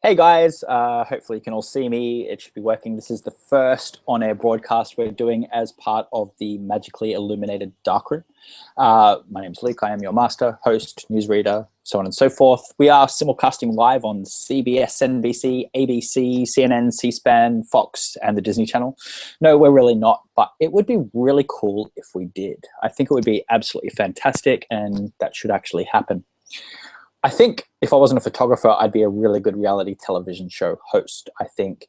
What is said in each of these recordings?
Hey guys, hopefully you can all see me. It should be working. This is the first on-air broadcast we're doing as part of the magically illuminated Darkroom. My name's Luke. I am your master, host, newsreader, so on and so forth. We are simulcasting live on CBS, NBC, ABC, CNN, C-SPAN, Fox, and the Disney Channel. No, we're really not, but it would be really cool if we did. I think it would be absolutely fantastic, and that should actually happen. I think if I wasn't a photographer, I'd be a really good reality television show host. I think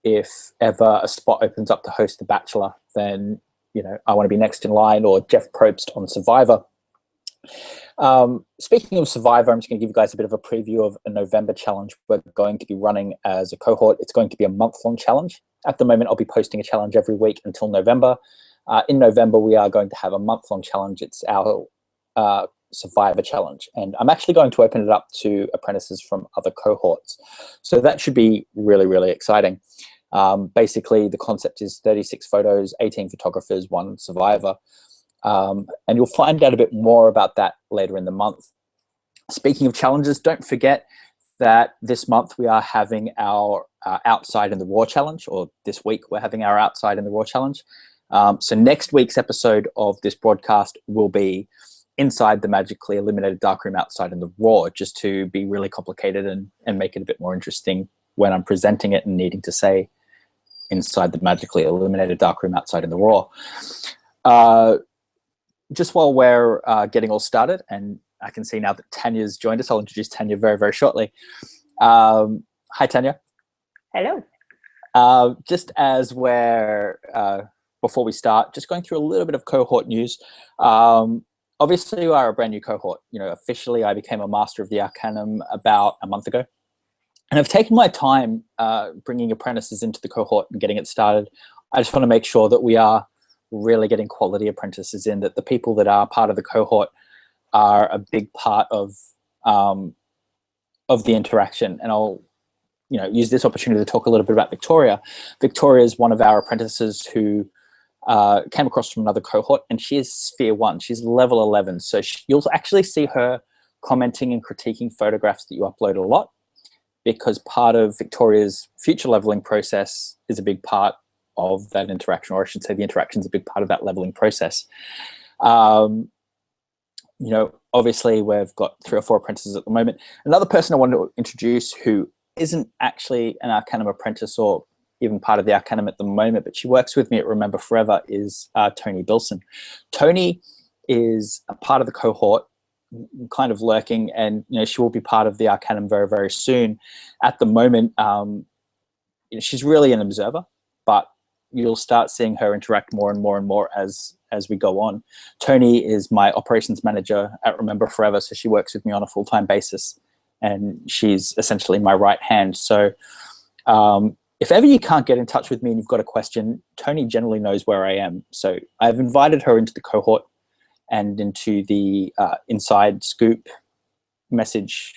if ever a spot opens up to host The Bachelor, then I want to be next in line, or Jeff Probst on Survivor. Speaking of Survivor, I'm just going to give you guys a bit of a preview of a November challenge we're going to be running as a cohort. It's going to be a month-long challenge. At the moment, I'll be posting a challenge every week until November. In November, we are going to have a month-long challenge. It's our Survivor challenge, and I'm actually going to open it up to apprentices from other cohorts, so that should be really, really exciting. Basically, the concept is 36 photos, 18 photographers, 1 survivor, and you'll find out a bit more about that later in the month. Speaking of challenges, don't forget that this month we are having our Outside in the Raw challenge, or this week we're having our Outside in the Raw challenge. So next week's episode of this broadcast will be inside the magically illuminated darkroom, outside in the raw, just to be really complicated and make it a bit more interesting when I'm presenting it and needing to say inside the magically illuminated darkroom, outside in the raw. Just while we're getting all started, and I can see now that Tanya's joined us, I'll introduce Tanya very, very shortly. Hi, Tanya. Hello. Just as we're, before we start, just going through a little bit of cohort news. Obviously, you are a brand new cohort. Officially, I became a Master of the Arcanum about a month ago. And I've taken my time bringing apprentices into the cohort and getting it started. I just want to make sure that we are really getting quality apprentices in, that the people that are part of the cohort are a big part of the interaction. And I'll use this opportunity to talk a little bit about Victoria. Victoria is one of our apprentices who came across from another cohort, and she is Sphere 1. She's level 11. So you'll actually see her commenting and critiquing photographs that you upload a lot, because part of Victoria's future leveling process is a big part of that interaction, or I should say the interaction is a big part of that leveling process. Obviously we've got 3 or 4 apprentices at the moment. Another person I wanted to introduce who isn't actually an Arcanum apprentice or even part of the Arcanum at the moment, but she works with me at Remember Forever, is Tony Bilson. Tony is a part of the cohort, kind of lurking, and she will be part of the Arcanum very, very soon. At the moment, she's really an observer, but you'll start seeing her interact more and more and more as we go on. Tony is my operations manager at Remember Forever, so she works with me on a full-time basis, and she's essentially my right hand. So if ever you can't get in touch with me and you've got a question, Tony generally knows where I am. So I've invited her into the cohort and into the inside scoop message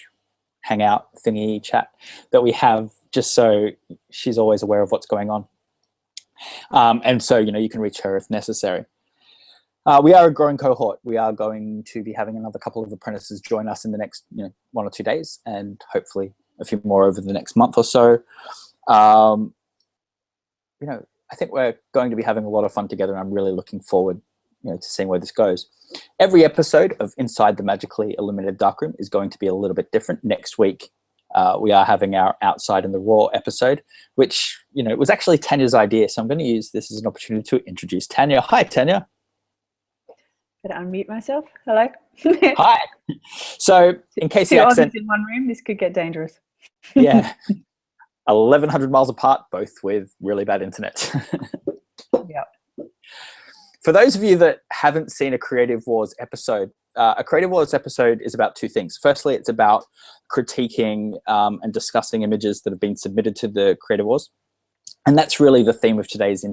hangout thingy chat that we have, just so she's always aware of what's going on. And so, you can reach her if necessary. We are a growing cohort. We are going to be having another couple of apprentices join us in the next 1 or 2 days, and hopefully a few more over the next month or so. I think we're going to be having a lot of fun together, and I'm really looking forward to seeing where this goes. Every episode of Inside the Magically Illuminated Darkroom is going to be a little bit different. Next week, we are having our Outside in the Raw episode, which was actually Tanya's idea, so I'm going to use this as an opportunity to introduce Tanya. Hi, Tanya. Gotta unmute myself. Hello. Hi. So in case the accent in one room, this could get dangerous. Yeah. 1,100 miles apart, both with really bad internet. Yeah. For those of you that haven't seen a Creative Wars episode, a Creative Wars episode is about 2 things. Firstly, it's about critiquing and discussing images that have been submitted to the Creative Wars. And that's really the theme of today's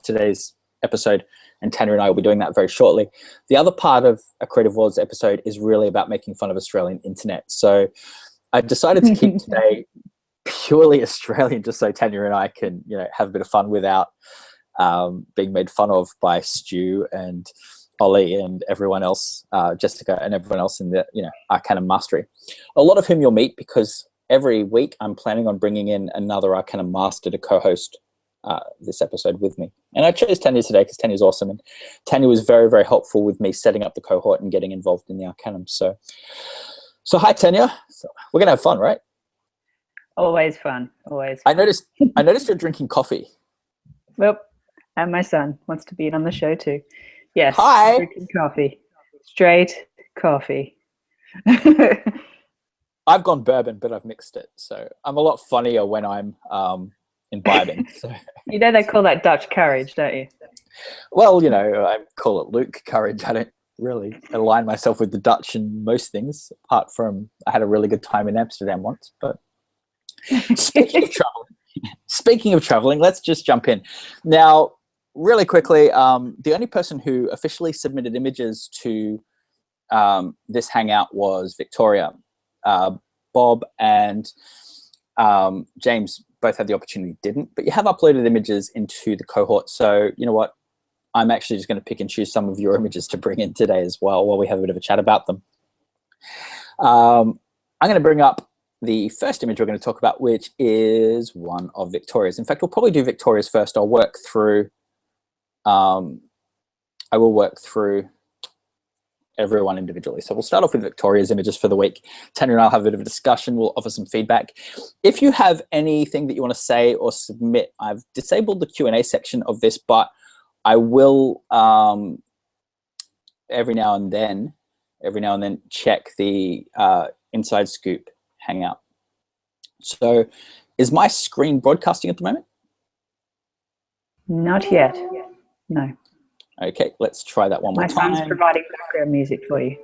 today's episode. And Tanya and I will be doing that very shortly. The other part of a Creative Wars episode is really about making fun of Australian internet. So I decided to keep today purely Australian, just so Tanya and I can, have a bit of fun without being made fun of by Stu and Ollie and everyone else, Jessica and everyone else in the, Arcanum Mastery. A lot of whom you'll meet because every week I'm planning on bringing in another Arcana Master to co-host this episode with me. And I chose Tanya today because Tanya's awesome. And Tanya was very, very helpful with me setting up the cohort and getting involved in the Arcanum. So hi, Tanya. So we're going to have fun, right? Always fun. Always I fun. noticed you're drinking coffee. Well, and my son wants to be on the show too. Yes. Hi. Drinking coffee. Straight coffee. I've gone bourbon, but I've mixed it. So I'm a lot funnier when I'm imbibing. So. You know they call that Dutch courage, don't you? Well, I call it Luke courage. I don't really align myself with the Dutch in most things, apart from I had a really good time in Amsterdam once. But speaking of traveling, let's just jump in. Now, really quickly, the only person who officially submitted images to this hangout was Victoria. Bob and James both had the opportunity, didn't, but you have uploaded images into the cohort. So you know what? I'm actually just going to pick and choose some of your images to bring in today as well while we have a bit of a chat about them. I'm going to bring up the first image we're going to talk about, which is one of Victoria's. In fact, we'll probably do Victoria's first. I will work through everyone individually. So we'll start off with Victoria's images for the week. Tanya and I'll have a bit of a discussion. We'll offer some feedback. If you have anything that you want to say or submit, I've disabled the Q&A section of this, but I will every now and then check the Inside Scoop Hangout. So is my screen broadcasting at the moment? Not yet. No. Okay, let's try that one more time. My son's providing background music for you.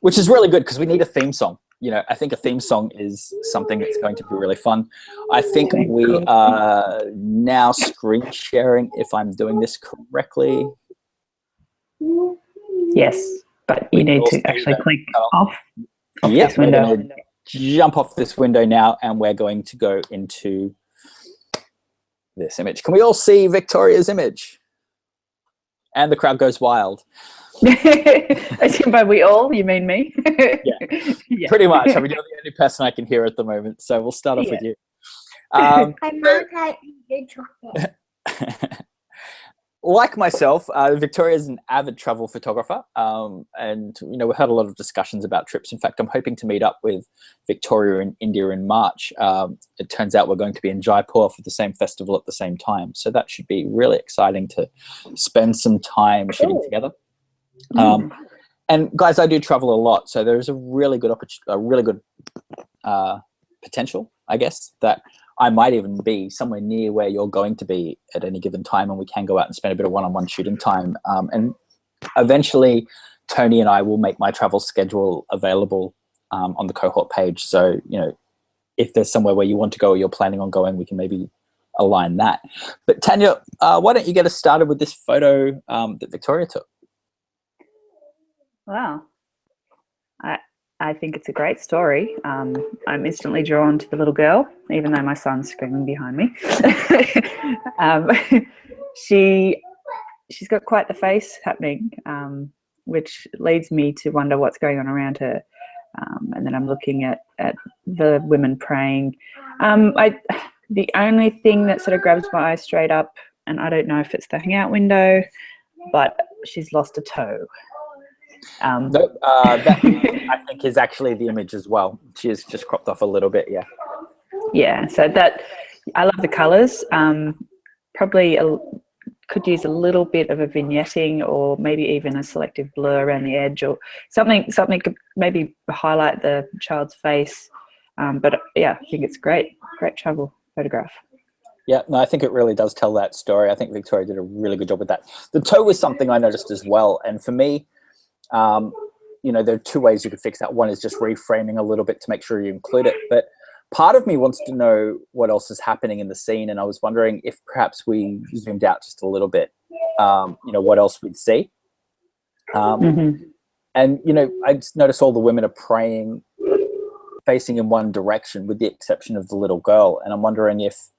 Which is really good because we need a theme song. I think a theme song is something that's going to be really fun. I think we are now screen sharing, if I'm doing this correctly. Yes, but you need to actually click off this window. We're going to jump off this window now, and we're going to go into this image. Can we all see Victoria's image? And the crowd goes wild. By we all, you mean me? Yeah, pretty much. I mean, you're the only person I can hear at the moment, so we'll start off with you. Like myself, Victoria is an avid travel photographer, and we've had a lot of discussions about trips. In fact, I'm hoping to meet up with Victoria in India in March. It turns out we're going to be in Jaipur for the same festival at the same time, so that should be really exciting to spend some time shooting together. And guys, I do travel a lot, so there's a really good potential, I guess, that I might even be somewhere near where you're going to be at any given time, and we can go out and spend a bit of one-on-one shooting time. And eventually, Tony and I will make my travel schedule available on the cohort page. So, if there's somewhere where you want to go or you're planning on going, we can maybe align that. But Tanya, why don't you get us started with this photo that Victoria took? Wow. I think it's a great story. I'm instantly drawn to the little girl, even though my son's screaming behind me. She's got quite the face happening, which leads me to wonder what's going on around her. And then I'm looking at the women praying. The only thing that sort of grabs my eye straight up, and I don't know if it's the hangout window, but she's lost a toe. That I think is actually the image as well. She is just cropped off a little bit, yeah. So that, I love the colours. Probably could use a little bit of a vignetting, or maybe even a selective blur around the edge, or something could maybe highlight the child's face. But yeah, I think it's great travel photograph. Yeah, no, I think it really does tell that story. I think Victoria did a really good job with that. The toe was something I noticed as well, and for me, there are two ways you could fix that. One is just reframing a little bit to make sure you include it, but part of me wants to know what else is happening in the scene, and I was wondering if perhaps we zoomed out just a little bit, what else we'd see. And I just noticed all the women are praying, facing in one direction, with the exception of the little girl, and I'm wondering if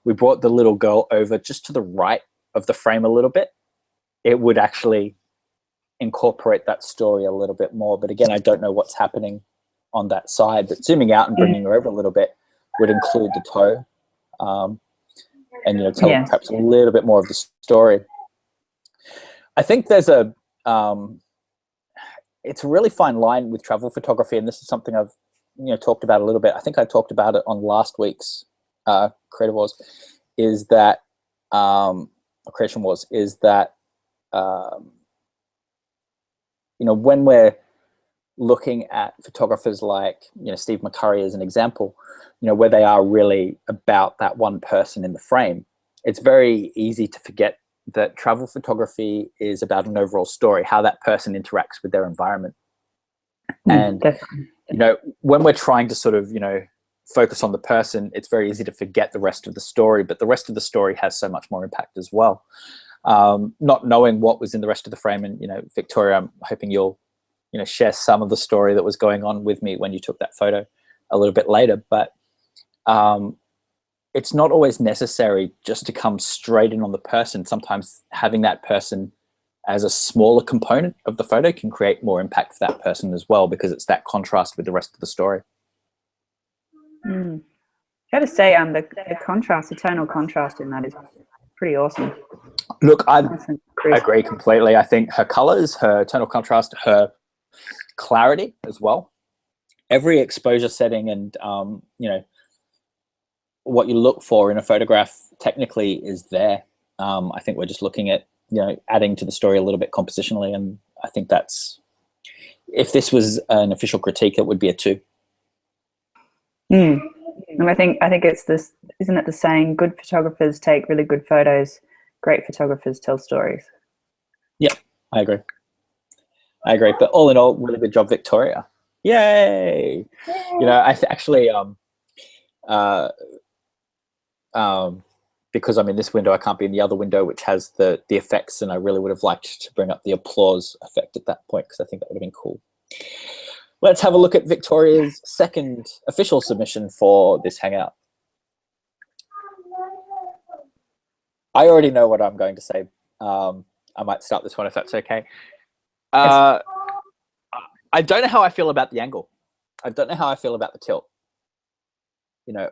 we brought the little girl over just to the right of the frame a little bit, it would actually incorporate that story a little bit more. But again, I don't know what's happening on that side, but zooming out and bringing her over a little bit would include the toe, and tell perhaps a little bit more of the story. I think there's it's a really fine line with travel photography, and this is something I've talked about a little bit. I think I talked about it on last week's Creative Wars. Is that Creation Wars? Is that when we're looking at photographers like Steve McCurry as an example, where they are really about that one person in the frame, it's very easy to forget that travel photography is about an overall story, how that person interacts with their environment. And when we're trying to sort of focus on the person, it's very easy to forget the rest of the story, but the rest of the story has so much more impact as well. Not knowing what was in the rest of the frame, and Victoria, I'm hoping you'll share some of the story that was going on with me when you took that photo a little bit later, but it's not always necessary just to come straight in on the person. Sometimes having that person as a smaller component of the photo can create more impact for that person as well, because it's that contrast with the rest of the story. I gotta say, the contrast, the tonal contrast in that is pretty awesome. Look, I agree completely. I think her colors, her tonal contrast, her clarity as well, every exposure setting, and what you look for in a photograph technically is there. I think we're just looking at adding to the story a little bit compositionally, and I think that's, if this was an official critique, it would be a 2. And I think it's this, isn't it the saying, good photographers take really good photos, great photographers tell stories? Yeah, I agree. But all in all, really good job, Victoria. Yay! I actually because I'm in this window, I can't be in the other window, which has the effects, and I really would have liked to bring up the applause effect at that point, because I think that would have been cool. Let's have a look at Victoria's second official submission for this Hangout. I already know what I'm going to say. I might start this one if that's okay. I don't know how I feel about the angle. I don't know how I feel about the tilt.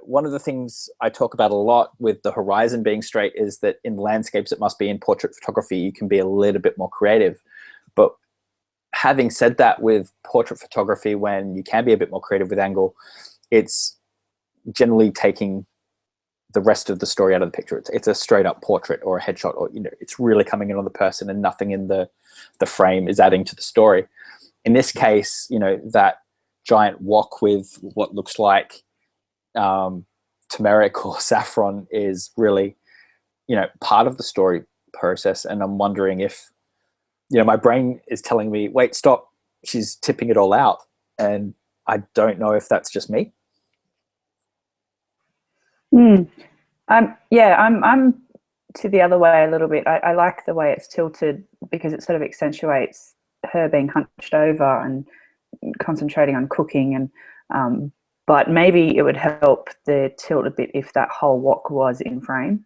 One of the things I talk about a lot with the horizon being straight is that in landscapes, it must be. In portrait photography, you can be a little bit more creative. But having said that, with portrait photography, when you can be a bit more creative with angle, it's generally taking the rest of the story out of the picture. It's a straight up portrait or a headshot, or it's really coming in on the person, and nothing in the frame is adding to the story. In this case, that giant wok with what looks like turmeric or saffron is really part of the story process, and I'm wondering if my brain is telling me, wait, stop, she's tipping it all out, and I don't know if that's just me. I'm to the other way a little bit. I like the way it's tilted, because it sort of accentuates her being hunched over and concentrating on cooking, and but maybe it would help the tilt a bit if that whole wok was in frame.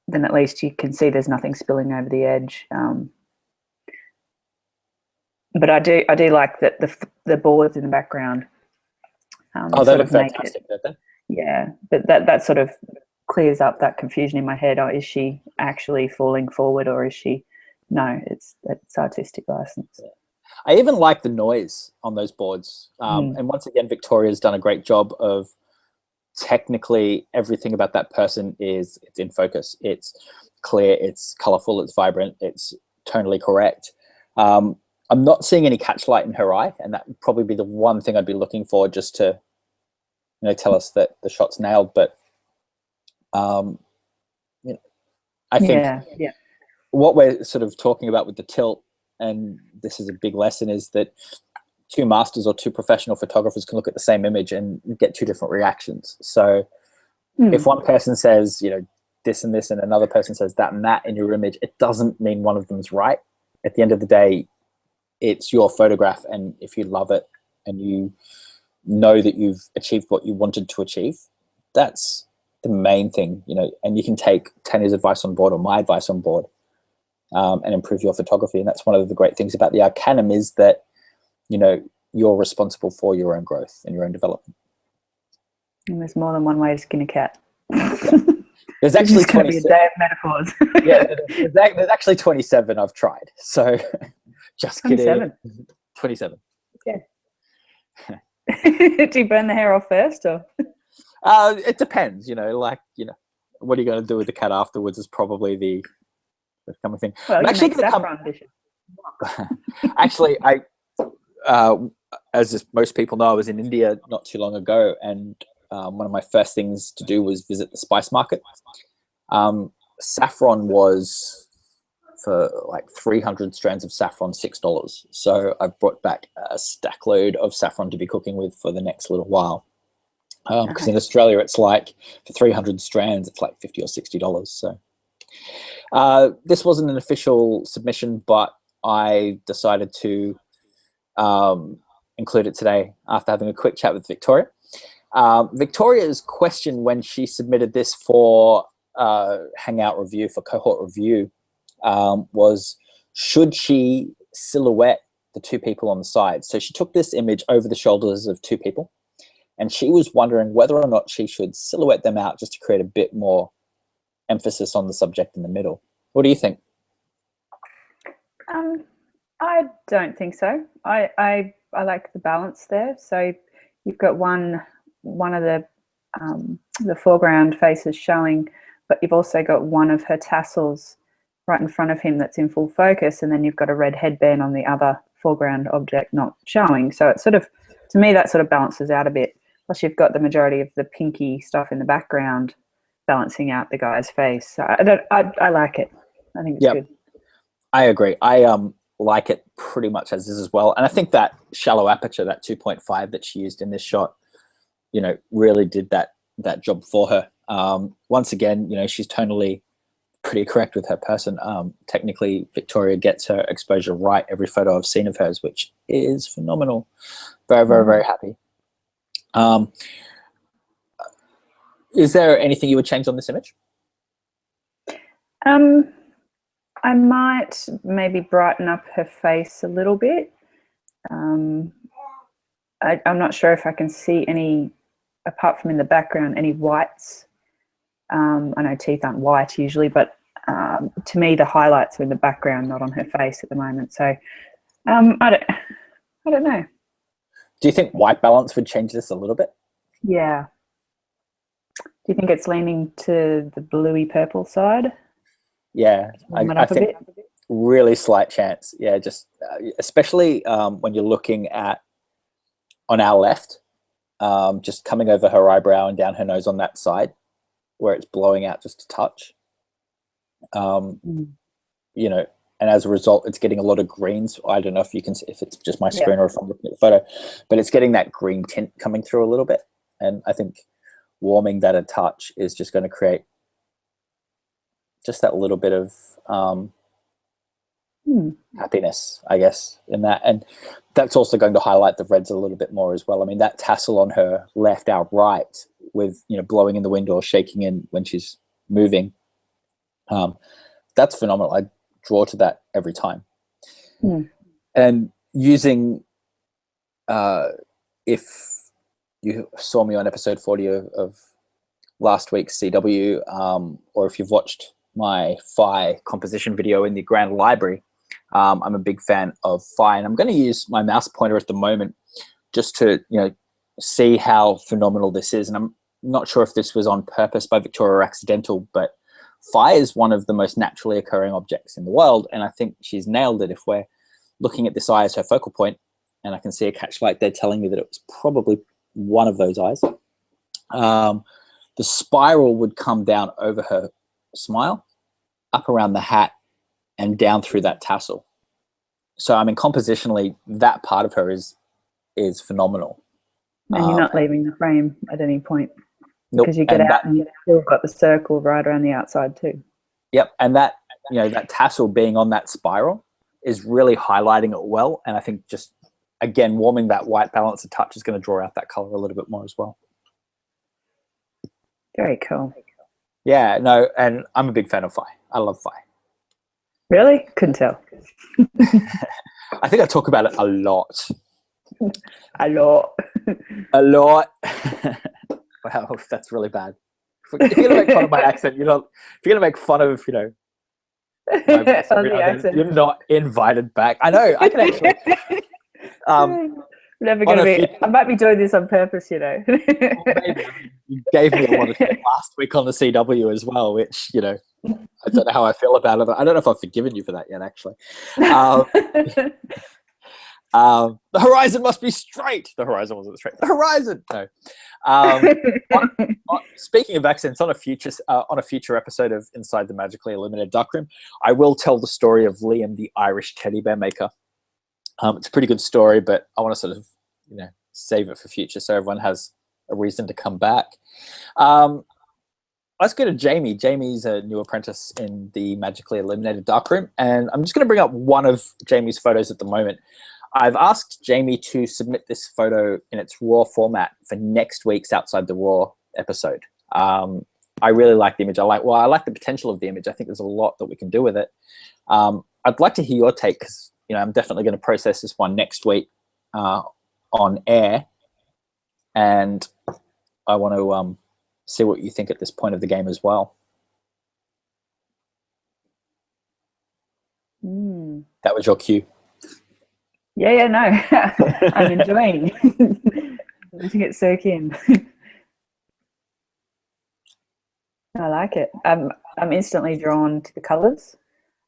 Then at least you can see there's nothing spilling over the edge. But I do like that the boards in the background. They look fantastic, don't they? Yeah, but that sort of clears up that confusion in my head. Oh, is she actually falling forward, or is she? No, it's artistic license. Yeah. I even like the noise on those boards. And once again, Victoria's done a great job of technically everything about that person it's in focus. It's clear, it's colorful, it's vibrant, it's tonally correct. I'm not seeing any catch light in her eye, and that would probably be the one thing I'd be looking for, just to tell us that the shot's nailed. But I think what we're sort of talking about with the tilt, and this is a big lesson, is that two masters or two professional photographers can look at the same image and get two different reactions. So if one person says, this and this, and another person says that and that in your image, it doesn't mean one of them's right. At the end of the day, it's your photograph, and if you love it and you know that you've achieved what you wanted to achieve, that's the main thing, and you can take Tanya's advice on board, or my advice on board, and improve your photography. And that's one of the great things about the Arcanum, is that you you're responsible for your own growth and your own development. And there's more than one way to skin a cat. There's actually it's going to be a day of metaphors. Yeah, there's actually 27 I've tried. So just 27. kidding. 27. Yeah. Do you burn the hair off first, or? It depends, like, what are you going to do with the cat afterwards is probably the coming thing. Well, I'm actually make saffron dishes. Actually, as most people know, I was in India not too long ago, and one of my first things to do was visit the spice market. Saffron was, for like 300 strands of saffron, $6. So I brought back a stack load of saffron to be cooking with for the next little while. Because in Australia, it's like for 300 strands, it's like $50 or $60. So this wasn't an official submission, but I decided to include it today after having a quick chat with Victoria. Victoria's question when she submitted this for Hangout review, for cohort review, was, should she silhouette the two people on the side? So she took this image over the shoulders of two people, and she was wondering whether or not she should silhouette them out just to create a bit more emphasis on the subject in the middle. What do you think? I don't think so. I like the balance there. So you've got one of the foreground faces showing, but you've also got one of her tassels right in front of him that's in full focus, and then you've got a red headband on the other foreground object not showing. So it's sort of, to me, that sort of balances out a bit. Plus you've got the majority of the pinky stuff in the background balancing out the guy's face. So I like it. I think it's good. I agree. I like it pretty much as is as well. And I think that shallow aperture, that 2.5 that she used in this shot, really did that job for her. Once again, she's tonally pretty correct with her person. Technically, Victoria gets her exposure right every photo I've seen of hers, which is phenomenal. Very, very, very happy. Is there anything you would change on this image? I might maybe brighten up her face a little bit. I'm not sure if I can see any, apart from in the background, any whites. I know teeth aren't white usually, but to me the highlights are in the background, not on her face at the moment. So I don't know. Do you think white balance would change this a little bit? Yeah. Do you think it's leaning to the bluey purple side? Yeah, I think really slight chance. Yeah, just especially when you're looking at on our left, just coming over her eyebrow and down her nose on that side, where it's blowing out just a touch. And as a result, it's getting a lot of greens. I don't know if you can see, if it's just my screen or if I'm looking at the photo, but it's getting that green tint coming through a little bit. And I think warming that a touch is just going to create just that little bit of happiness, I guess, in that. And that's also going to highlight the reds a little bit more as well. I mean, that tassel on her left, our right, with, blowing in the wind or shaking in when she's moving, that's phenomenal. I draw to that every time. And using, if you saw me on episode 40 of last week's CW, or if you've watched my Phi composition video in the Grand Library, I'm a big fan of Phi, and I'm going to use my mouse pointer at the moment just to see how phenomenal this is. And I'm not sure if this was on purpose by Victoria or accidental, but Phi is one of the most naturally occurring objects in the world, and I think she's nailed it. If we're looking at this eye as her focal point, and I can see a catchlight there telling me that it was probably one of those eyes, the spiral would come down over her smile, up around the hat, and down through that tassel. So I mean, compositionally, that part of her is phenomenal. And you're not leaving the frame at any point. Nope. Because you get out and you've still got the circle right around the outside too. Yep, and that that tassel being on that spiral is really highlighting it well. And I think just again warming that white balance a touch is going to draw out that color a little bit more as well. Very cool. Yeah, no, and I'm a big fan of Phi. I love Phi. Really? Couldn't tell. I think I talk about it a lot. A lot. A lot. Wow, that's really bad. If you're gonna make fun of my accent, you're not. If you're gonna make fun of, my voice every Aussie now and then, accent. you're not invited back. I know. I can actually. Never On gonna a be. future, I might be doing this on purpose, you know. well, maybe you gave me a lot of shit last week on the CW as well, which I don't know how I feel about it. I don't know if I've forgiven you for that yet, actually. The horizon must be straight. The horizon wasn't straight. The horizon. No. Speaking of accents, on a future episode of Inside the Magically Illuminated Darkroom, I will tell the story of Liam, the Irish teddy bear maker. It's a pretty good story, but I want to sort of, save it for future so everyone has a reason to come back. Let's go to Jamie. Jamie's a new apprentice in the Magically Illuminated Darkroom, and I'm just going to bring up one of Jamie's photos at the moment. I've asked Jamie to submit this photo in its raw format for next week's Outside the Raw episode. I really like the image. I like the potential of the image. I think there's a lot that we can do with it. I'd like to hear your take because, I'm definitely going to process this one next week on air, and I want to see what you think at this point of the game as well. That was your cue. Yeah, no. I'm enjoying letting it soak in. I like it. I'm instantly drawn to the colours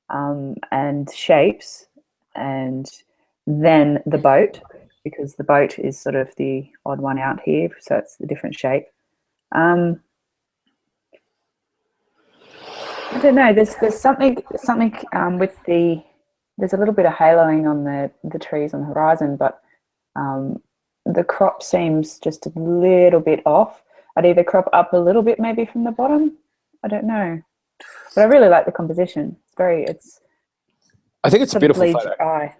and shapes, and then the boat, because the boat is sort of the odd one out here, so it's the different shape. I don't know. There's something with the. There's a little bit of haloing on the trees on the horizon, but the crop seems just a little bit off. I'd either crop up a little bit maybe from the bottom. I don't know, but I really like the composition. I think it's a beautiful photo. Eye.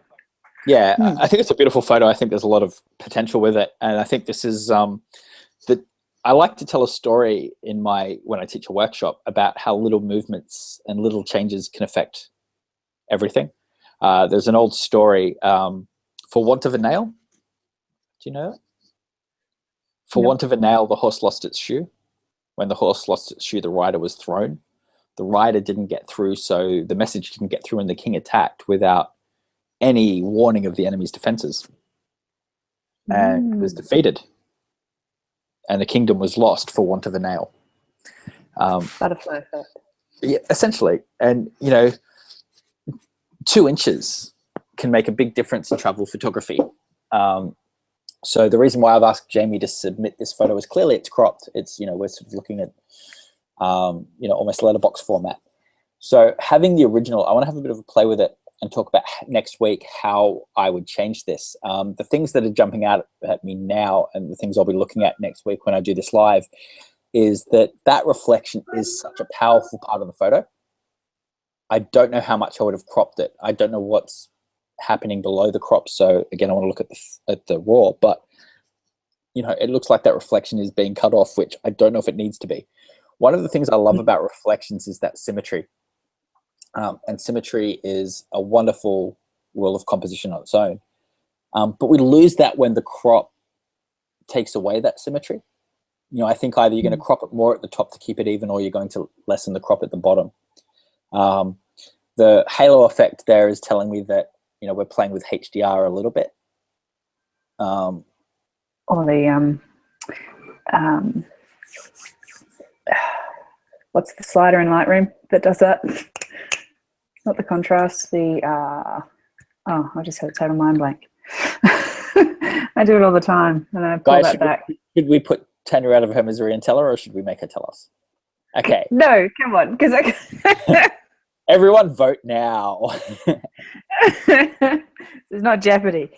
Yeah, I think it's a beautiful photo. I think there's a lot of potential with it, and I think this is I like to tell a story when I teach a workshop about how little movements and little changes can affect everything. There's an old story, for want of a nail. Do you know that? For want of a nail, the horse lost its shoe. When the horse lost its shoe, the rider was thrown. The rider didn't get through, so the message didn't get through, and the king attacked without any warning of the enemy's defenses, and was defeated. And the kingdom was lost for want of a nail. Butterfly effect. Yeah, essentially. And, 2 inches can make a big difference in travel photography. So the reason why I've asked Jamie to submit this photo is clearly it's cropped. It's, we're sort of looking at, almost letterbox format. So having the original, I want to have a bit of a play with it and talk about next week how I would change this. The things that are jumping out at me now and the things I'll be looking at next week when I do this live is that reflection is such a powerful part of the photo. I don't know how much I would have cropped it. I don't know what's happening below the crop. So again, I want to look at the raw, but it looks like that reflection is being cut off, which I don't know if it needs to be. One of the things I love about reflections is that symmetry. And symmetry is a wonderful rule of composition on its own. But we lose that when the crop takes away that symmetry. I think either you're going to crop it more at the top to keep it even, or you're going to lessen the crop at the bottom. The halo effect there is telling me that, we're playing with HDR a little bit. Or the, what's the slider in Lightroom that does that? Not the contrast, I just had a total mind blank. I do it all the time, and then I pull that back. Should we put Tanya out of her misery and tell her, or should we make her tell us? Okay. No, come on, because everyone vote now. It's not Jeopardy.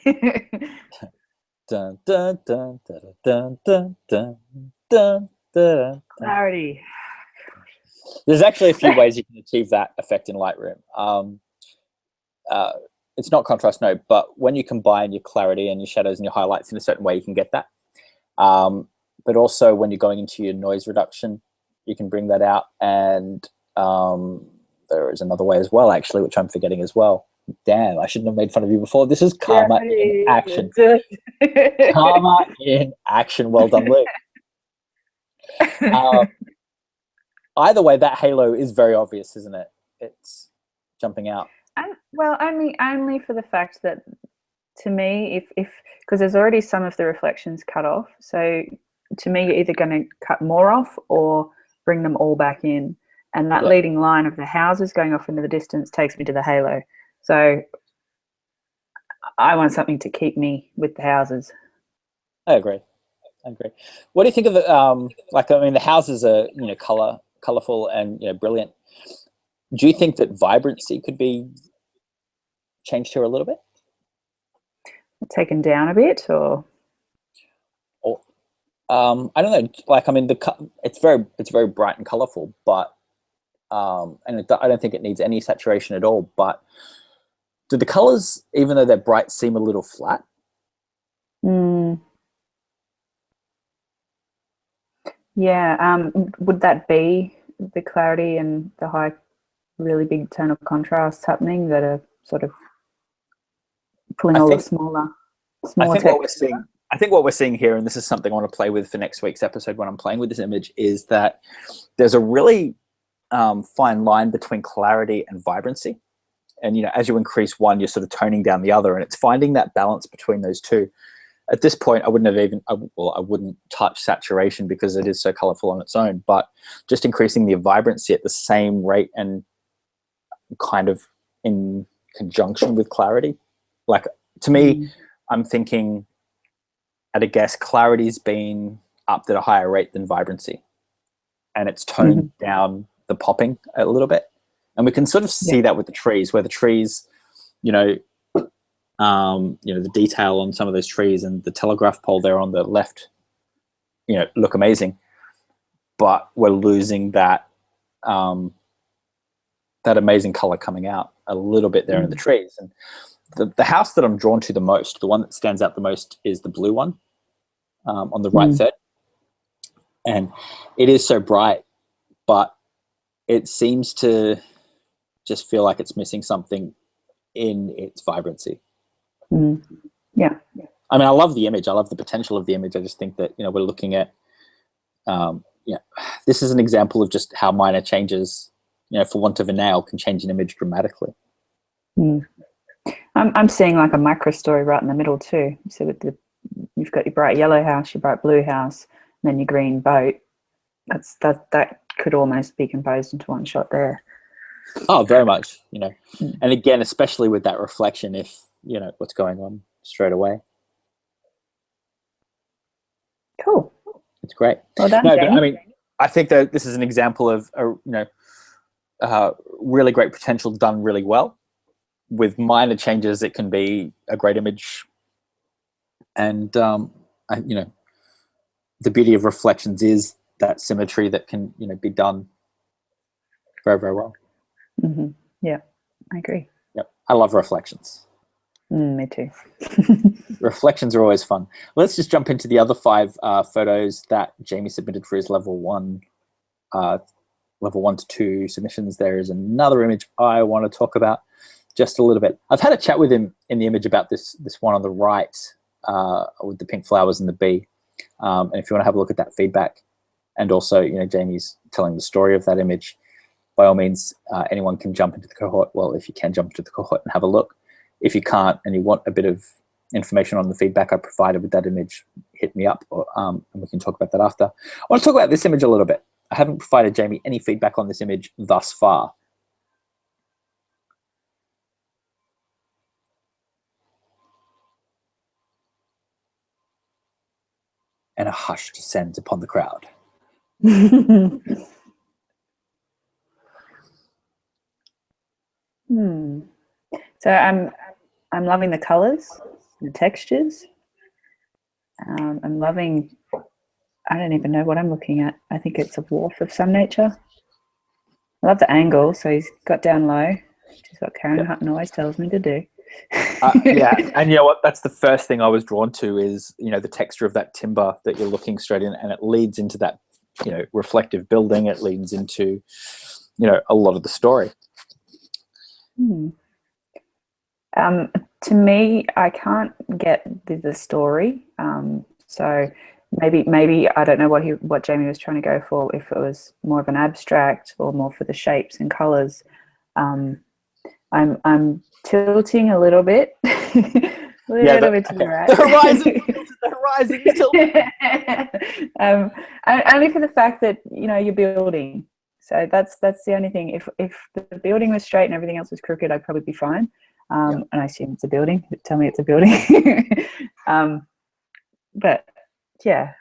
Dun, dun, dun, dun, dun, dun, dun, dun, dun. Clarity. There's actually a few ways you can achieve that effect in Lightroom. It's not contrast, no, but when you combine your clarity and your shadows and your highlights in a certain way, you can get that. But also when you're going into your noise reduction, you can bring that out. And there is another way as well, actually, which I'm forgetting as well. Damn, I shouldn't have made fun of you before. This is karma in action. Karma in action. Well done, Luke. Either way, that halo is very obvious, isn't it? It's jumping out. Well, only for the fact that, to me, if because there's already some of the reflections cut off, so to me, you're either going to cut more off or bring them all back in. And that leading line of the houses going off into the distance takes me to the halo. So I want something to keep me with the houses. I agree. What do you think of the like? I mean, the houses are colorful and brilliant. Do you think that vibrancy could be changed here a little bit? Taken down a bit, or I don't know. Like, I mean, it's very bright and colorful, but I don't think it needs any saturation at all. But do the colors, even though they're bright, seem a little flat? Yeah. Would that be the clarity and the high, really big tonal contrasts happening that are sort of pulling all the smaller textures? I think what we're seeing here, and this is something I want to play with for next week's episode when I'm playing with this image, is that there's a really fine line between clarity and vibrancy. And, as you increase one, you're sort of toning down the other, and it's finding that balance between those two. At this point, I wouldn't touch saturation because it is so colorful on its own, but just increasing the vibrancy at the same rate and kind of in conjunction with clarity. Like, to me, I'm thinking, at a guess, clarity's been upped at a higher rate than vibrancy, and it's toned down the popping a little bit. And we can sort of see that with the trees, where the trees, the detail on some of those trees and the telegraph pole there on the left, look amazing, but we're losing that that amazing color coming out a little bit there in the trees. And the house that I'm drawn to the most, the one that stands out the most, is the blue one on the right third. And it is so bright, but it seems to just feel like it's missing something in its vibrancy. Yeah. I mean, I love the image. I love the potential of the image. I just think that, we're looking at, this is an example of just how minor changes, for want of a nail, can change an image dramatically. I'm seeing like a macro story right in the middle too. So you've got your bright yellow house, your bright blue house, and then your green boat. That could almost be composed into one shot there. Oh, very much, And again, especially with that reflection, if what's going on straight away. Cool. It's great. Well done, no, Jamie. but I mean, I think that this is an example of really great potential done really well. With minor changes, it can be a great image. And the beauty of reflections is that symmetry that can be done very, very well. Yeah, I agree. Yep, I love reflections. Me too. Reflections are always fun. Let's just jump into the other 5 photos that Jamie submitted for his level 1 to 2 submissions. There is another image I want to talk about just a little bit. I've had a chat with him in the image about this one on the right with the pink flowers and the bee. And if you want to have a look at that feedback, and also, Jamie's telling the story of that image, by all means, anyone can jump into the cohort. Well, if you can jump into the cohort and have a look. If you can't and you want a bit of information on the feedback I provided with that image, hit me up, and we can talk about that after. I want to talk about this image a little bit. I haven't provided Jamie any feedback on this image thus far. And a hush descends upon the crowd. So I'm loving the colors, the textures. I'm loving, I don't even know what I'm looking at. I think it's a wharf of some nature. I love the angle, so he's got down low, which is what Karen Hutton always tells me to do. Yeah, and you know what? That's the first thing I was drawn to is, the texture of that timber that you're looking straight in, and it leads into that, reflective building. It leads into, a lot of the story. To me, I can't get the story. So maybe I don't know what Jamie was trying to go for. If it was more of an abstract or more for the shapes and colors. I'm tilting a little bit, little bit to the right. The horizon, only for the fact that you're building. So that's the only thing. If the building was straight and everything else was crooked, I'd probably be fine. And I assume it's a building. Tell me it's a building. But yeah,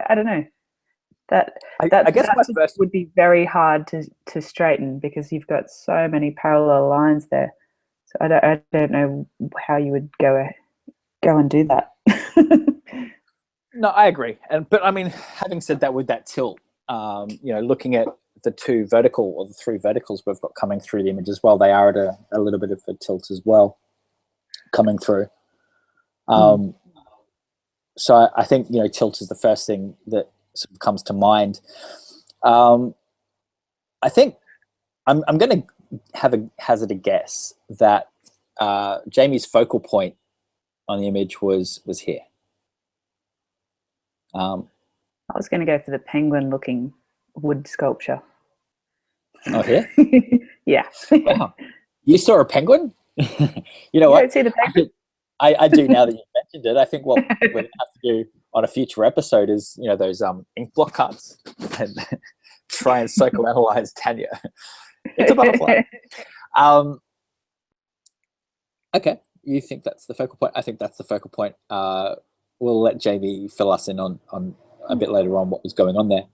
I don't know. I guess my first would be very hard to straighten because you've got so many parallel lines there. So I don't know how you would go and do that. No, I agree. But I mean, having said that, with that tilt, looking at the two vertical or the three verticals we've got coming through the image as well, they are at a little bit of a tilt as well coming through. So I think tilt is the first thing that sort of comes to mind. I think I'm going to hazard a guess that Jamie's focal point on the image was here. I was going to go for the penguin-looking wood sculpture. Oh, here? Yeah. Wow. You saw a penguin? You know what? Don't see the penguin? I do now that you mentioned it. I think what we're going to have to do on a future episode is, those ink block cards and try and psychoanalyze Tanya. It's a butterfly. Okay, you think that's the focal point? I think that's the focal point. We'll let Jamie fill us in on a bit later on what was going on there.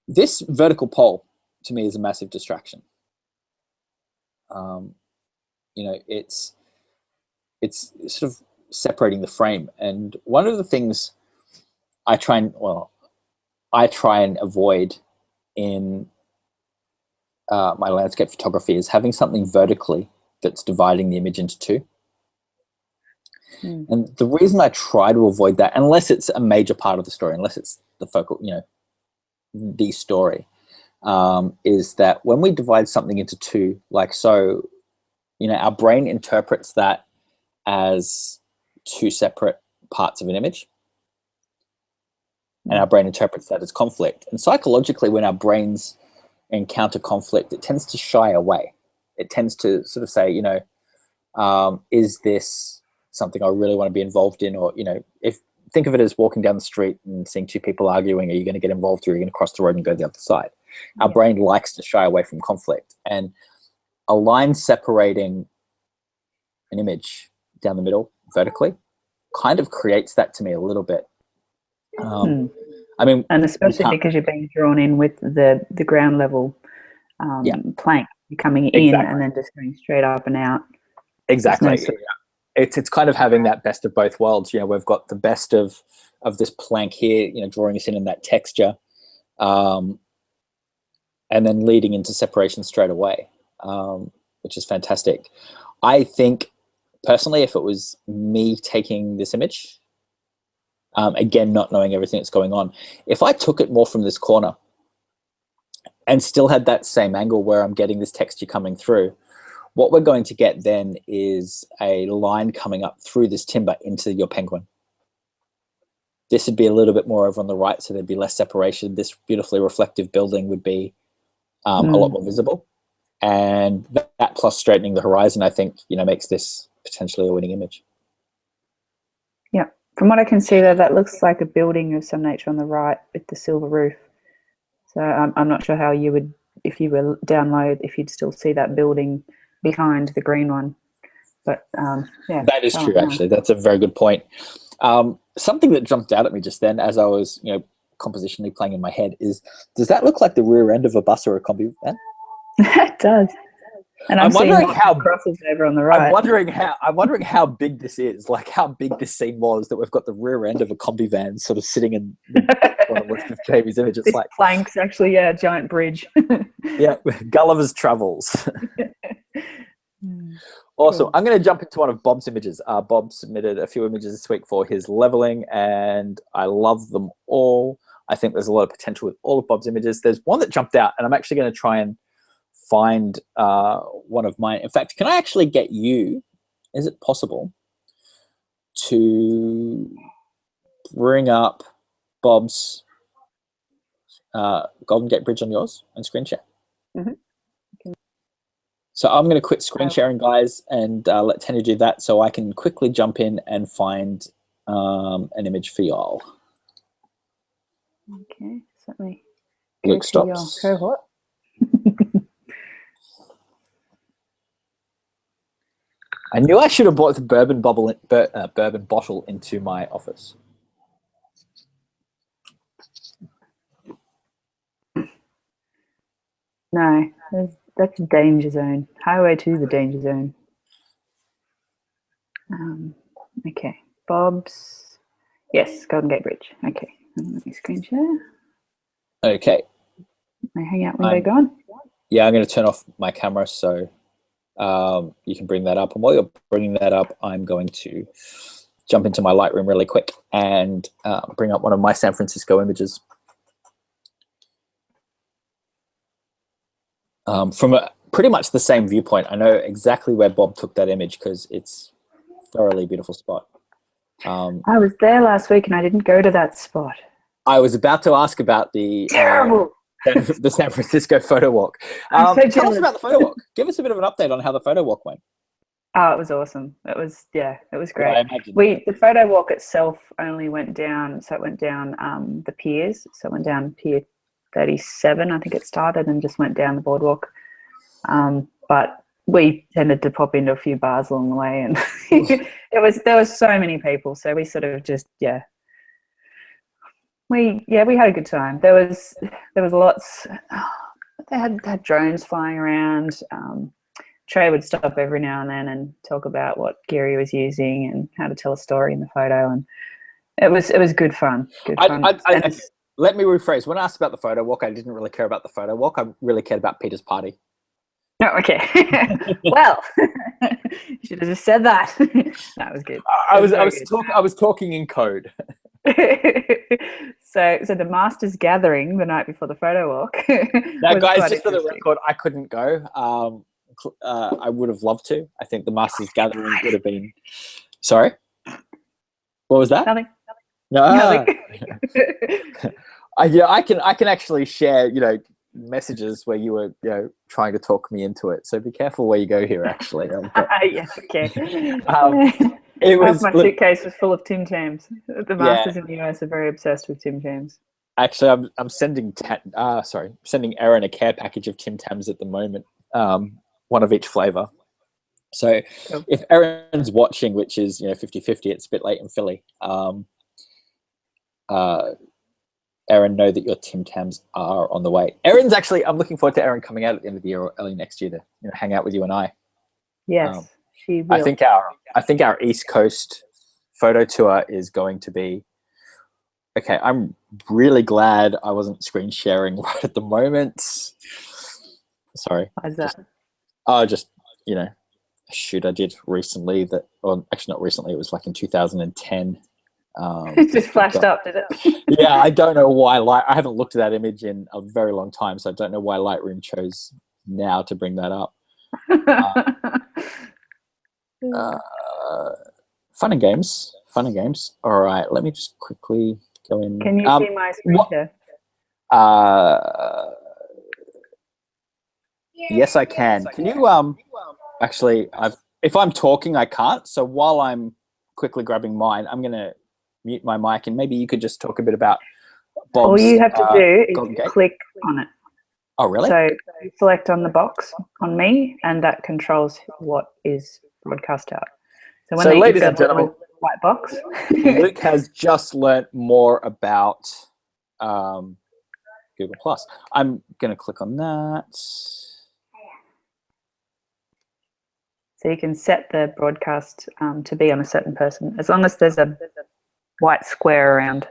This vertical pole, to me, is a massive distraction. It's sort of separating the frame. And one of the things I try and avoid in my landscape photography is having something vertically that's dividing the image into two. And the reason I try to avoid that, unless it's a major part of the story, unless it's the focal, the story, is that when we divide something into two, like so, our brain interprets that as two separate parts of an image. And our brain interprets that as conflict. And psychologically, when our brains encounter conflict, it tends to shy away. It tends to sort of say, is this something I really want to be involved in? Or, think of it as walking down the street and seeing two people arguing. Are you going to get involved, or are you going to cross the road and go the other side? Our brain likes to shy away from conflict. And a line separating an image down the middle vertically kind of creates that to me a little bit. I mean, and especially because you're being drawn in with the ground level plank. You're coming in and then just going straight up and out. Exactly. It's kind of having that best of both worlds. We've got the best of this plank here, drawing us in that texture, and then leading into separation straight away, which is fantastic. I think personally, if it was me taking this image, again, not knowing everything that's going on, if I took it more from this corner and still had that same angle where I'm getting this texture coming through, what we're going to get then is a line coming up through this timber into your penguin. This would be a little bit more over on the right, so there'd be less separation. This beautifully reflective building would be a lot more visible. And that plus straightening the horizon, I think, makes this potentially a winning image. Yeah. From what I can see there, that looks like a building of some nature on the right with the silver roof. So I'm not sure how you would, if you were down low, if you'd still see that building behind the green one. But that is true. Actually, that's a very good point. Something that jumped out at me just then, as I was, compositionally playing in my head, is, does that look like the rear end of a bus or a combi van? It does. And I'm wondering how crosses over on the right. I'm wondering how big this is, like how big this scene was, that we've got the rear end of a combi van sort of sitting in the left of Jamie's image. It's like planks, actually, a giant bridge. Yeah, Gulliver's Travels. Awesome. Cool. I'm going to jump into one of Bob's images. Bob submitted a few images this week for his leveling, and I love them all. I think there's a lot of potential with all of Bob's images. There's one that jumped out, and I'm actually going to try and find one of mine. In fact, can I actually get you, is it possible to bring up Bob's Golden Gate Bridge on yours and screen share? So I'm going to quit screen sharing, guys, and let Tanya do that so I can quickly jump in and find an image for y'all. Okay, certainly. Luke stops. Cohort. I knew I should have brought the bourbon bottle into my office. No, that's a danger zone. Highway to the danger zone. Okay, Bob's. Yes, Golden Gate Bridge. Okay, let me screen share. Okay. My hangout window gone? Yeah, I'm going to turn off my camera so you can bring that up. And while you're bringing that up, I'm going to jump into my Lightroom really quick and bring up one of my San Francisco images. From pretty much the same viewpoint. I know exactly where Bob took that image because it's a thoroughly beautiful spot. I was there last week and I didn't go to that spot. I was about to ask about the terrible the San Francisco photo walk. Tell us about the photo walk. Give us a bit of an update on how the photo walk went. Oh, it was awesome. It was great. I imagine. The photo walk itself only went down, so it went down the piers. So it went down Pier 37, I think it started, and just went down the boardwalk. But we tended to pop into a few bars along the way, and there was so many people, so we sort of just we had a good time. There was lots. They had drones flying around. Trey would stop every now and then and talk about what gear he was using and how to tell a story in the photo, and it was good fun. Let me rephrase. When I asked about the photo walk, I didn't really care about the photo walk. I really cared about Peter's party. Oh, okay. Well, you should have just said that. That was good. I was talking in code. So the Masters gathering the night before the photo walk. Now, guys, just for the record, I couldn't go. I would have loved to. I think the Masters gathering would have been. Sorry, what was that? Nothing. No. Nothing. I can actually share, messages where you were, trying to talk me into it. So be careful where you go here. Actually, yeah, okay. It was my suitcase was full of Tim Tams. The Masters in the US are very obsessed with Tim Tams. Actually, I'm sending Erin a care package of Tim Tams at the moment. One of each flavor. So if Erin's watching, which is 50-50, it's a bit late in Philly. Erin, know that your Tim Tams are on the way. Erin's actually, I'm looking forward to Erin coming out at the end of the year or early next year to hang out with you and I. Yes, she will. I think our East Coast photo tour is going to be okay. I'm really glad I wasn't screen sharing right at the moment. Sorry. Why's that? Just a shoot I did recently actually not recently, it was like in 2010. It just flashed up, did it? Yeah, I don't know why I haven't looked at that image in a very long time, so I don't know why Lightroom chose now to bring that up. Fun and games. All right, let me just quickly go in. Can you see my screen share? Yes, I can. Can you actually, if I'm talking, I can't. So while I'm quickly grabbing mine, I'm going to mute my mic, and maybe you could just talk a bit about Bob's. All you have to do is click on it. Oh, really? So you select on the box on me, and that controls what is broadcast out. So when ladies and gentlemen, white box. Luke has just learnt more about Google Plus. I'm going to click on that. So you can set the broadcast to be on a certain person, as long as there's a white square around.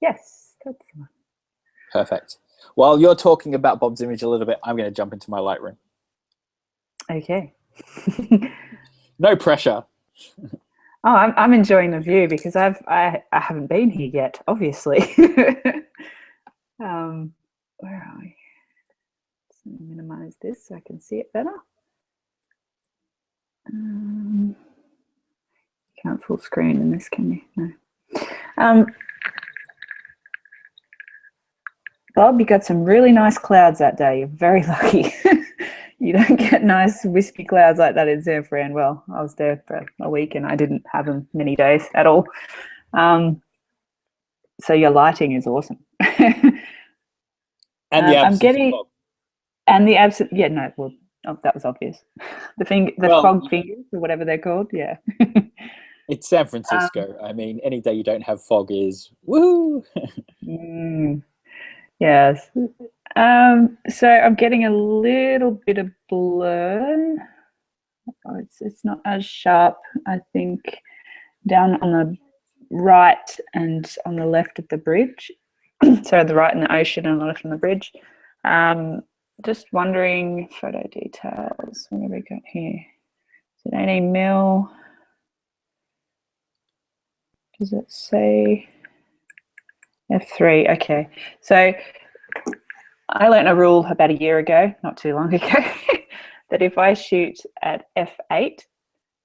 Yes, that's the one. Perfect. While you're talking about Bob's image a little bit, I'm going to jump into my Lightroom. Okay. No pressure. Oh, I'm enjoying the view because I haven't been here yet, obviously. Where are we? minimize this so I can see it better. Can't full screen in this, can you? No. Bob, you got some really nice clouds that day. You're very lucky. You don't get nice wispy clouds like that in San Fran. Well, I was there for a week and I didn't have them many days at all. So your lighting is awesome. And the absence I'm getting, of fog. And the absence, yeah, no, well, that was obvious. The fog fingers or whatever they're called, yeah. It's San Francisco. I mean, any day you don't have fog is woohoo. Yes. So I'm getting a little bit of blur. Oh, it's not as sharp, I think, down on the right and on the left of the bridge. So the right in the ocean and the left on the bridge. Just wondering, photo details, what have we got here? Is it 18 mil? Does it say F3? Okay, so I learned a rule about a year ago, not too long ago, that if I shoot at F8,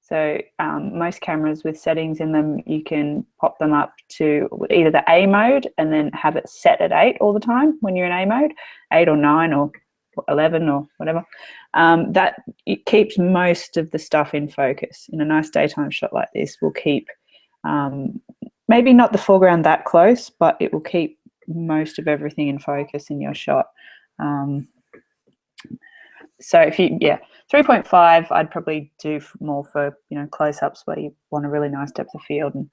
so most cameras with settings in them, you can pop them up to either the A mode and then have it set at 8 all the time when you're in A mode, 8 or 9 or 11 or whatever. That it keeps most of the stuff in focus. In a nice daytime shot like this, will keep maybe not the foreground that close, but it will keep most of everything in focus in your shot. So if you, 3.5, I'd probably do more for, close-ups where you want a really nice depth of field and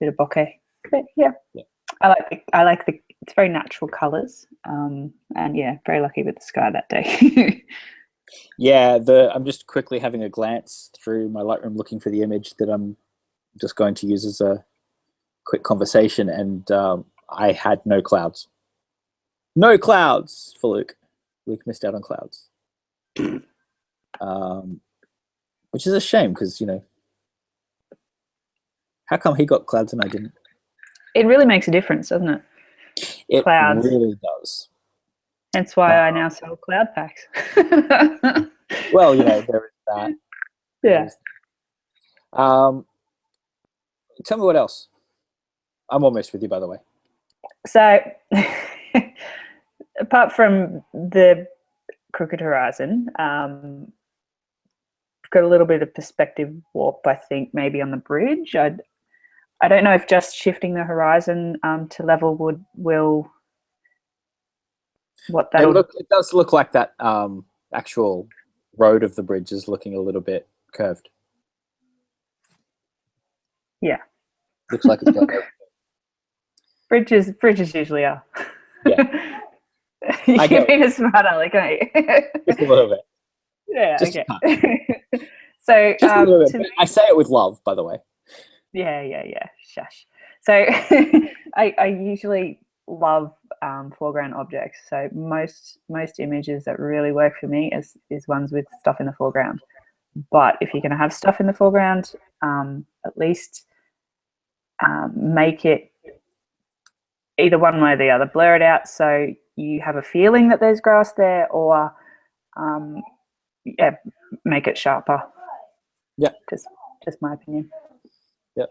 bit of bokeh. But yeah. I like the it's very natural colors, and yeah, very lucky with the sky that day. Yeah, I'm just quickly having a glance through my Lightroom looking for the image that I'm just going to use as a quick conversation, and I had no clouds. No clouds for Luke. Luke missed out on clouds, which is a shame because how come he got clouds and I didn't? It really makes a difference, doesn't it? It Clouds. really does. That's why I now sell cloud packs. Well, there is that. Yeah. Tell me what else. I'm almost with you, by the way. So, apart from the crooked horizon, I've got a little bit of perspective warp, I think, maybe on the bridge. I don't know if just shifting the horizon to level will what that. It does look like that actual road of the bridge is looking a little bit curved. Yeah. Looks like it's got bridges usually are. Yeah. You're being a smart aleck, aren't you? Just a little bit. Yeah, just okay. So just a little bit. I say it with love, by the way. Yeah. Shush. So I usually love foreground objects. So most images that really work for me is ones with stuff in the foreground. But if you're going to have stuff in the foreground, at least make it either one way or the other. Blur it out so you have a feeling that there's grass there, or make it sharper. Yeah, just my opinion. Yeah.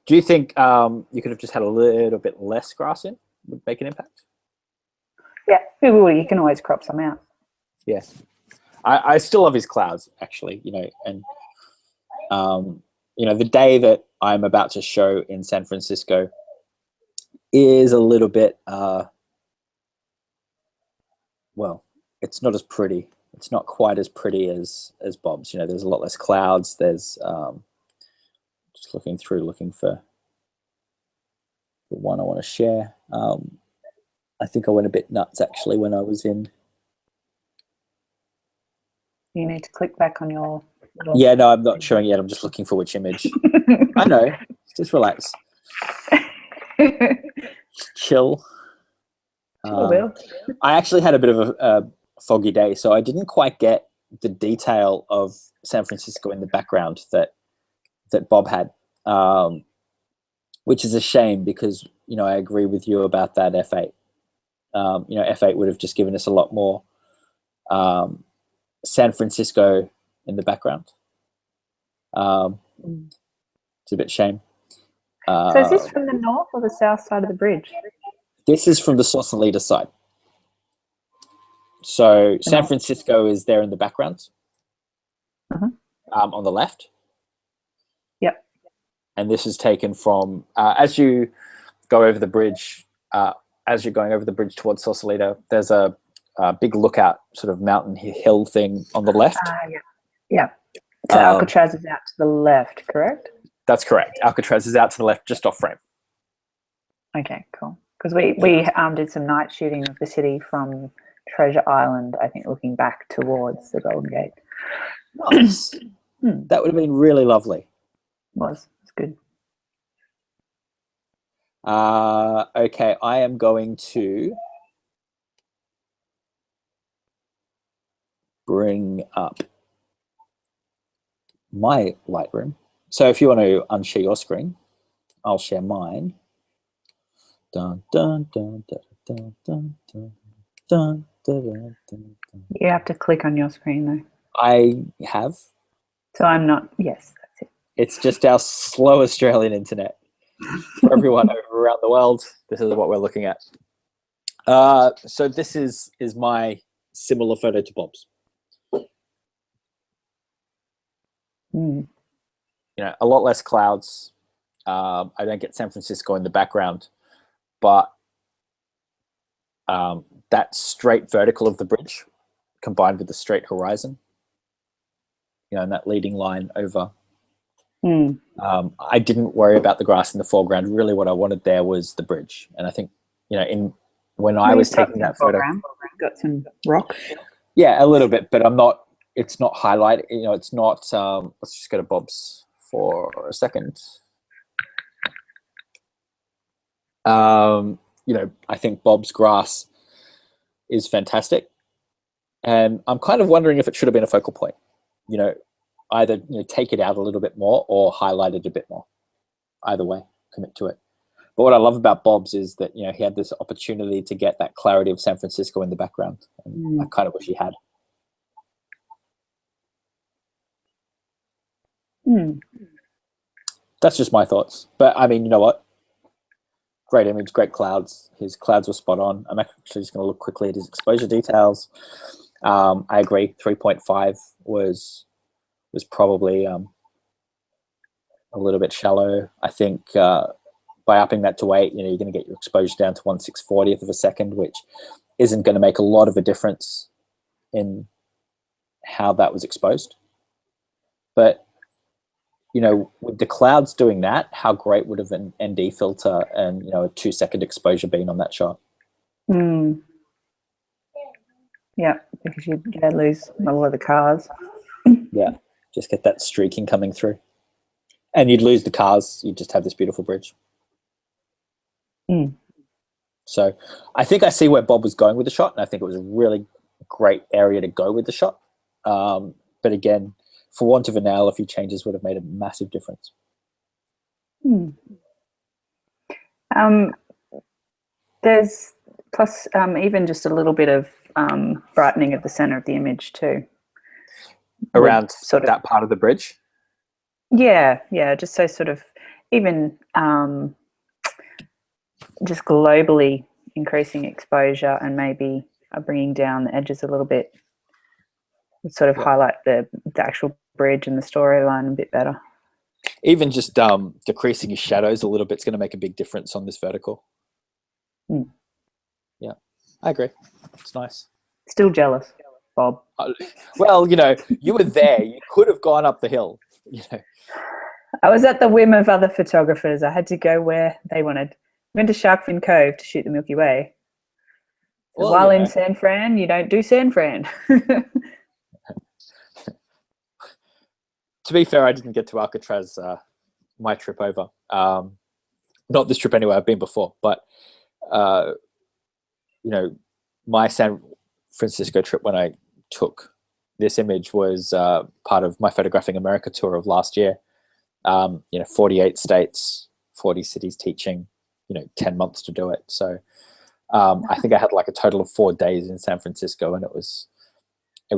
Do you think you could have just had a little bit less grass in would make an impact? Yeah, you can always crop some out. Yeah, I still love his clouds, actually. And the day that I'm about to show in San Francisco is a little bit well, it's not as pretty. It's not quite as pretty as Bob's. There's a lot less clouds. There's just looking for the one I want to share. I think I went a bit nuts actually when I was in. You need to click back on your. Yeah, no, I'm not showing yet. I'm just looking for which image. I know. Just relax. Chill. Will. I actually had a bit of a foggy day, so I didn't quite get the detail of San Francisco in the background that Bob had, which is a shame because I agree with you about that F8. F8 would have just given us a lot more San Francisco in the background. It's a bit shame. So is this from the north or the south side of the bridge? This is from the Sausalito side. So San Francisco is there in the background, on the left. Yep. And this is taken from, as you go over the bridge, as you're going over the bridge towards Sausalito, there's a big lookout sort of mountain hill thing on the left. Yeah. So Alcatraz is out to the left, correct? That's correct. Alcatraz is out to the left, just off frame. Okay, cool. Because we did some night shooting of the city from Treasure Island, I think, looking back towards the Golden Gate. Nice. That would have been really lovely. It's good. Okay, I am going to bring up my Lightroom. So if you want to unshare your screen, I'll share mine. Dun, dun, dun, dun, dun, dun, dun, dun, dun, dun, dun. You have to click on your screen, though. I have. So I'm not. Yes, that's it. It's just our slow Australian internet. For everyone around the world, this is what we're looking at. So this is my similar photo to Bob's. A lot less clouds. I don't get San Francisco in the background, but that straight vertical of the bridge combined with the straight horizon, and that leading line over. I didn't worry about the grass in the foreground. Really what I wanted there was the bridge. And I think, when I was taking that photo, got some rock. Yeah, a little bit, but it's not highlighted, it's not, let's just go to Bob's for a second. I think Bob's grass is fantastic. And I'm kind of wondering if it should have been a focal point, either take it out a little bit more or highlight it a bit more. Either way, commit to it. But what I love about Bob's is that he had this opportunity to get that clarity of San Francisco in the background, and I kind of wish he had. That's just my thoughts. But I mean, you know what? Great image, great clouds. His clouds were spot on. I'm actually just going to look quickly at his exposure details. I agree. 3.5 was probably a little bit shallow. I think by upping that to 8, you're going to get your exposure down to 1/640th of a second, which isn't going to make a lot of a difference in how that was exposed. But, with the clouds doing that, how great would have an ND filter and, a 2-second exposure been on that shot? Yeah, because you'd lose a lot of the cars. Yeah, just get that streaking coming through. And you'd lose the cars. You'd just have this beautiful bridge. So I think I see where Bob was going with the shot, and I think it was a really great area to go with the shot. But again, for want of a nail, a few changes would have made a massive difference. There's plus even just a little bit of brightening of the center of the image too. Around sort of that part of the bridge? Yeah, just so sort of even just globally increasing exposure and maybe bringing down the edges a little bit would sort of highlight the actual bridge and the storyline a bit better. Even just decreasing your shadows a little bit is going to make a big difference on this vertical. Yeah, I agree. It's nice. Still jealous, Bob. Well, you were there. You could have gone up the hill. I was at the whim of other photographers. I had to go where they wanted. Went to Sharkfin Cove to shoot the Milky Way. So while in San Fran, you don't do San Fran. To be fair, I didn't get to Alcatraz my trip over. Not this trip anyway. I've been before, but my San Francisco trip when I took this image was part of my Photographing America tour of last year. 48 states, 40 cities teaching, 10 months to do it. So I think I had like a total of 4 days in San Francisco, and it was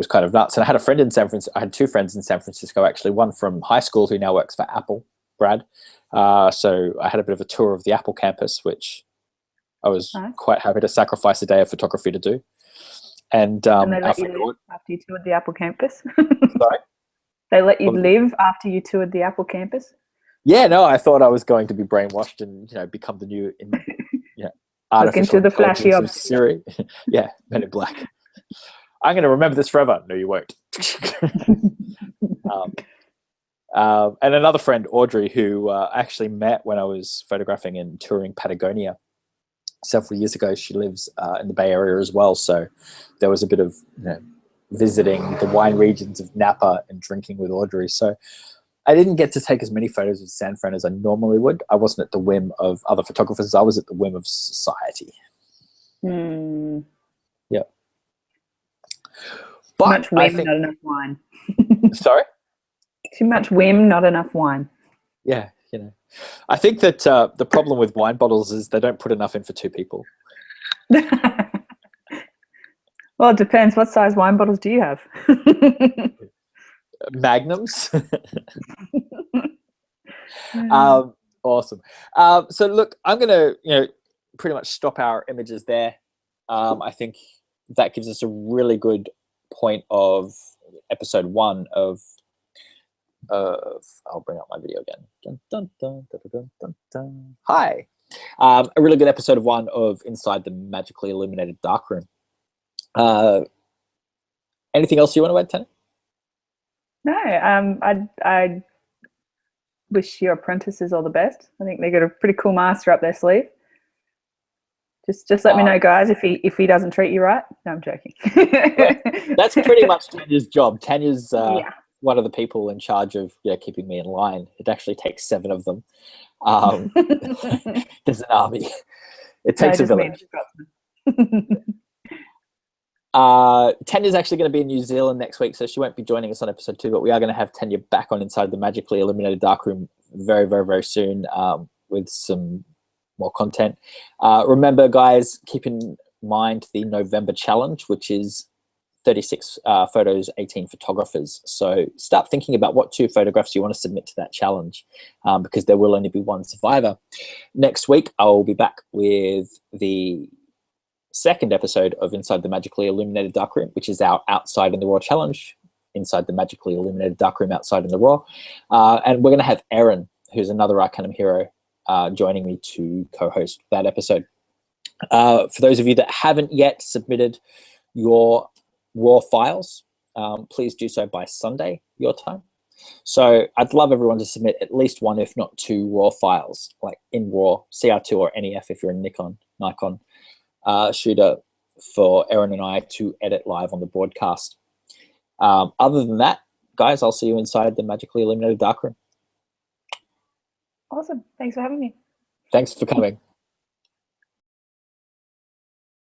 kind of nuts. And I had a friend in San Francisco. I had 2 friends in San Francisco, actually. One from high school who now works for Apple, Brad. So I had a bit of a tour of the Apple campus, which I was quite happy to sacrifice a day of photography to do. And they let you live after you toured the Apple campus? Sorry? They let you live after you toured the Apple campus? Yeah, no, I thought I was going to be brainwashed and, you know, become the new, you know, artificial Look into the flashy of Siri. Yeah, Men in Black. I'm going to remember this forever. No, you won't. And another friend, Audrey, who I actually met when I was photographing and touring Patagonia several years ago. She lives in the Bay Area as well. So there was a bit of, you know, visiting the wine regions of Napa and drinking with Audrey. So I didn't get to take as many photos of San Fran as I normally would. I wasn't at the whim of other photographers. I was at the whim of society. Yeah. Too much whim, not enough wine. Sorry? Too much whim, not enough wine. Yeah, you know. I think that the problem with wine bottles is they don't put enough in for 2 people. Well, it depends. What size wine bottles do you have? Magnums. Awesome. So look, I'm going to, you know, pretty much stop our images there. I think that gives us a really good point of episode 1 of I'll bring up my video again. Dun, dun, dun, dun, dun, dun, dun. Hi. A really good episode of 1 of Inside the Magically Illuminated Darkroom. Anything else you want to add, Tanya? No, I wish your apprentices all the best. I think they got a pretty cool master up their sleeve. Just let me know, guys, if he doesn't treat you right. No, I'm joking. Yeah, that's pretty much Tanya's job. Tanya's one of the people in charge of keeping me in line. It actually takes 7 of them. There's an army. It takes a village. Tanya's actually going to be in New Zealand next week, so she won't be joining us on episode 2, but we are going to have Tanya back on Inside the Magically Illuminated Darkroom very, very, very soon with some more content. Remember, guys, keep in mind the November challenge, which is 36 photos, 18 photographers. So start thinking about what 2 photographs you want to submit to that challenge, because there will only be 1 survivor. Next week, I'll be back with the 2nd episode of Inside the Magically Illuminated Darkroom, which is our Outside in the Raw challenge. Inside the Magically Illuminated Darkroom, Outside in the Raw. And we're going to have Erin, who's another Arcanum hero, joining me to co-host that episode. For those of you that haven't yet submitted your raw files, please do so by Sunday your time. So I'd love everyone to submit at least 1, if not 2 raw files, like in raw, CR2 or NEF if you're a Nikon shooter, for Erin and I to edit live on the broadcast. Other than that, guys, I'll see you inside the Magically Illuminated Darkroom. Awesome. Thanks for having me. Thanks for coming.